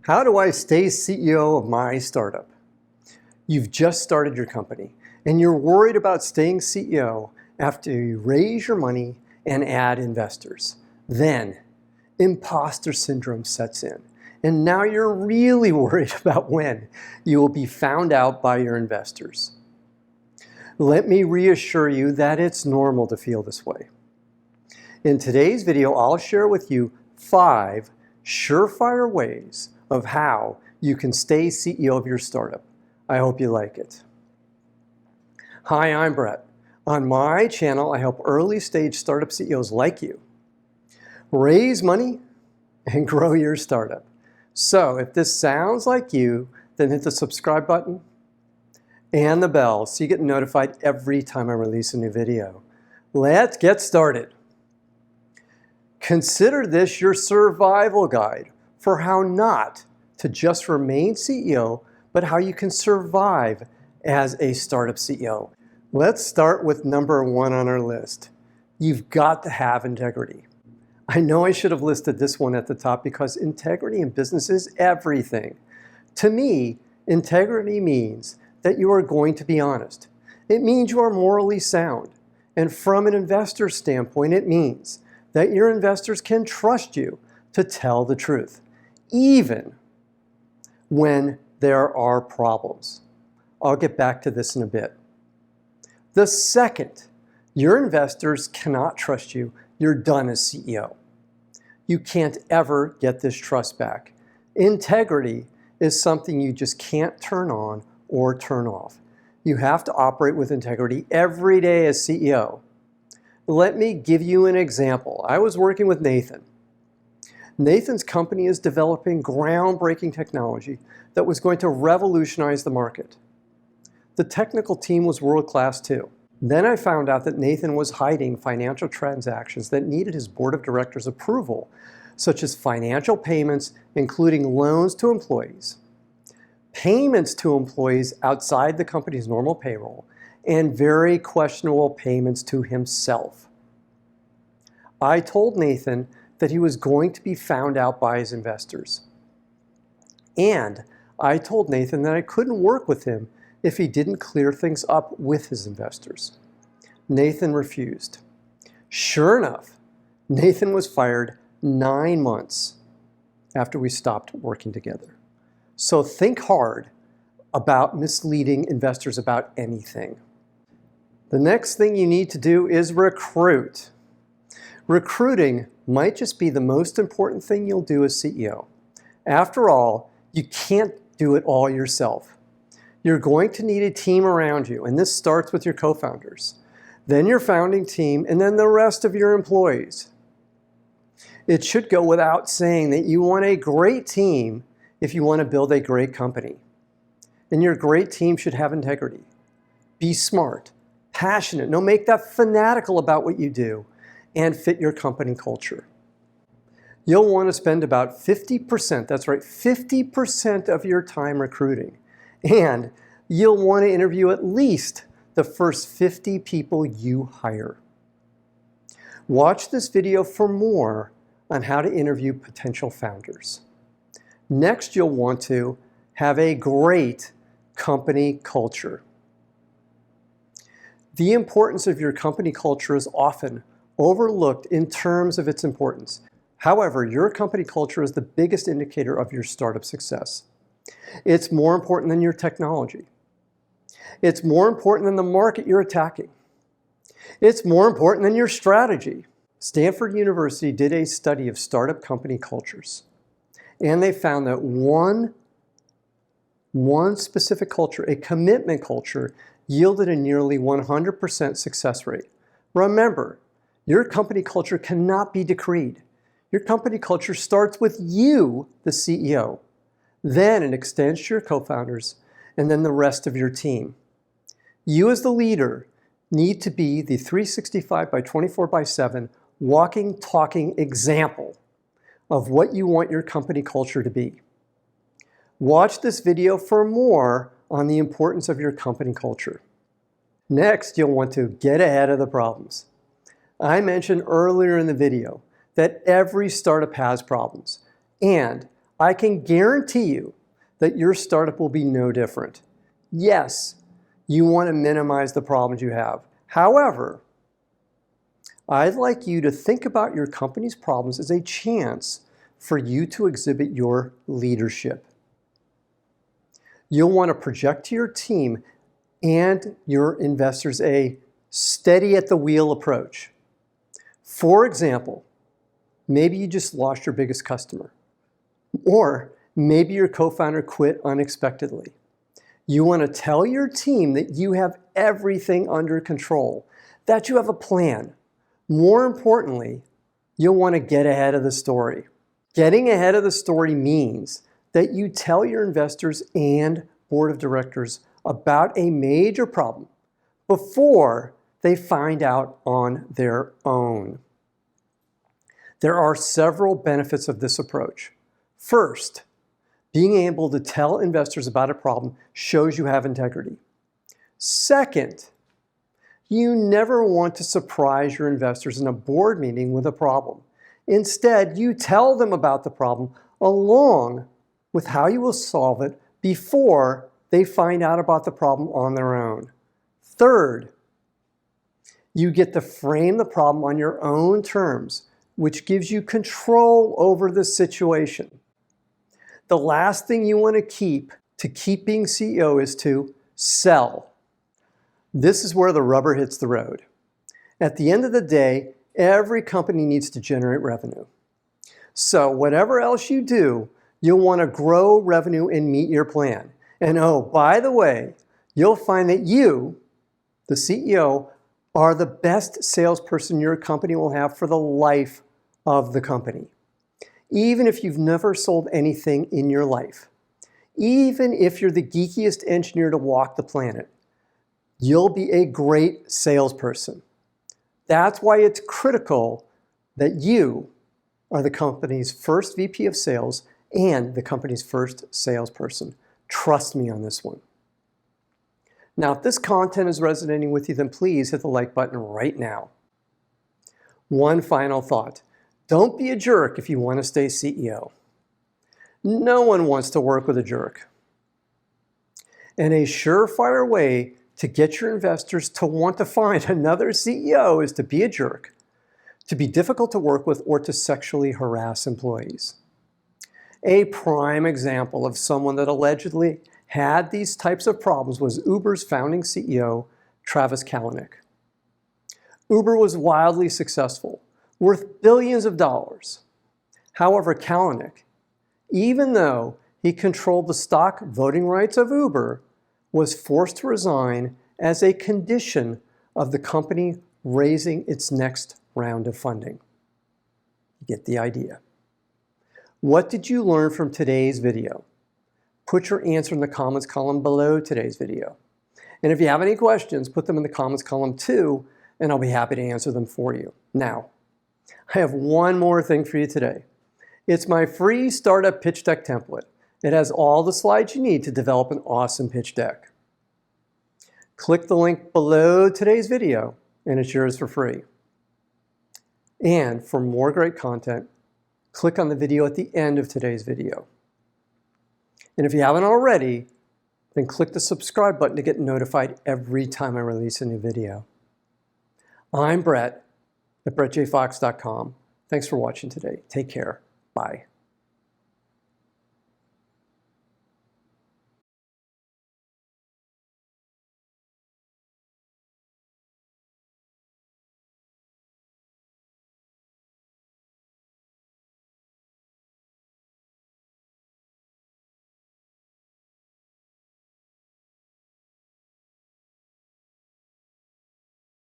How do I stay CEO of my startup? You've just started your company and you're worried about staying CEO after you raise your money and add investors. Then imposter syndrome sets in, and now you're really worried about when you will be found out by your investors. Let me reassure you that it's normal to feel this way. In today's video, I'll share with you 5 surefire ways of how you can stay CEO of your startup. I hope you like it. Hi, I'm Brett. On my channel, I help early stage startup CEOs like you raise money and grow your startup. So if this sounds like you, then hit the subscribe button and the bell so you get notified every time I release a new video. Let's get started. Consider this your survival guide for how not to just remain CEO, but how you can survive as a startup CEO. Let's start with number 1 on our list. You've got to have integrity. I know I should have listed this one at the top because integrity in business is everything. To me, integrity means that you are going to be honest. It means you are morally sound. And from an investor standpoint, it means that your investors can trust you to tell the truth, even when there are problems. I'll get back to this in a bit. The second your investors cannot trust you, you're done as CEO. You can't ever get this trust back. Integrity is something you just can't turn on or turn off. You have to operate with integrity every day as CEO. Let me give you an example. I was working with Nathan. Nathan's company is developing groundbreaking technology that was going to revolutionize the market. The technical team was world-class too. Then I found out that Nathan was hiding financial transactions that needed his board of directors' approval, such as financial payments, including loans to employees, payments to employees outside the company's normal payroll, and very questionable payments to himself. I told Nathan that he was going to be found out by his investors. And I told Nathan that I couldn't work with him if he didn't clear things up with his investors. Nathan refused. Sure enough, Nathan was fired 9 months after we stopped working together. So think hard about misleading investors about anything. The next thing you need to do is recruit. Recruiting might just be the most important thing you'll do as CEO. After all, you can't do it all yourself. You're going to need a team around you, and this starts with your co-founders, then your founding team, and then the rest of your employees. It should go without saying that you want a great team if you want to build a great company. And your great team should have integrity. Be smart, passionate, no, make that fanatical about what you do, and fit your company culture. You'll want to spend about 50%, that's right, 50% of your time recruiting. And you'll want to interview at least the first 50 people you hire. Watch this video for more on how to interview potential founders. Next, you'll want to have a great company culture. The importance of your company culture is often overlooked in terms of its importance. However, your company culture is the biggest indicator of your startup success. It's more important than your technology. It's more important than the market you're attacking. It's more important than your strategy. Stanford University did a study of startup company cultures, and they found that one specific culture, a commitment culture, yielded a nearly 100% success rate. Remember, your company culture cannot be decreed. Your company culture starts with you, the CEO. Then it extends to your co-founders and then the rest of your team. You as the leader need to be the 365 by 24 by 7 walking, talking example of what you want your company culture to be. Watch this video for more on the importance of your company culture. Next, you'll want to get ahead of the problems. I mentioned earlier in the video that every startup has problems, and I can guarantee you that your startup will be no different. Yes, you want to minimize the problems you have. However, I'd like you to think about your company's problems as a chance for you to exhibit your leadership. You'll want to project to your team and your investors a steady at the wheel approach. For example, maybe you just lost your biggest customer, or maybe your co-founder quit unexpectedly. You want to tell your team that you have everything under control, that you have a plan. More importantly, you'll want to get ahead of the story. Getting ahead of the story means that you tell your investors and board of directors about a major problem before they find out on their own. There are several benefits of this approach. First, being able to tell investors about a problem shows you have integrity. Second, you never want to surprise your investors in a board meeting with a problem. Instead, you tell them about the problem along with how you will solve it before they find out about the problem on their own. Third, you get to frame the problem on your own terms, which gives you control over the situation. The last thing you want to keep being CEO is to sell. This is where the rubber hits the road. At the end of the day, every company needs to generate revenue. So whatever else you do, you'll want to grow revenue and meet your plan. And oh, by the way, you'll find that you, the CEO, are the best salesperson your company will have for the life of the company. Even if you've never sold anything in your life, even if you're the geekiest engineer to walk the planet, you'll be a great salesperson. That's why it's critical that you are the company's first VP of sales and the company's first salesperson. Trust me on this one. Now, if this content is resonating with you, then please hit the like button right now. One final thought. Don't be a jerk if you want to stay CEO. No one wants to work with a jerk. And a surefire way to get your investors to want to find another CEO is to be a jerk, to be difficult to work with, or to sexually harass employees. A prime example of someone that allegedly had these types of problems was Uber's founding CEO, Travis Kalanick. Uber was wildly successful, worth billions of dollars. However, Kalanick, even though he controlled the stock voting rights of Uber, was forced to resign as a condition of the company raising its next round of funding. You get the idea. What did you learn from today's video? Put your answer in the comments column below today's video. And if you have any questions, put them in the comments column too, and I'll be happy to answer them for you. Now, I have one more thing for you today. It's my free startup pitch deck template. It has all the slides you need to develop an awesome pitch deck. Click the link below today's video, and it's yours for free. And for more great content, click on the video at the end of today's video. And if you haven't already, then click the subscribe button to get notified every time I release a new video. I'm Brett at brettjfox.com. Thanks for watching today. Take care. Bye.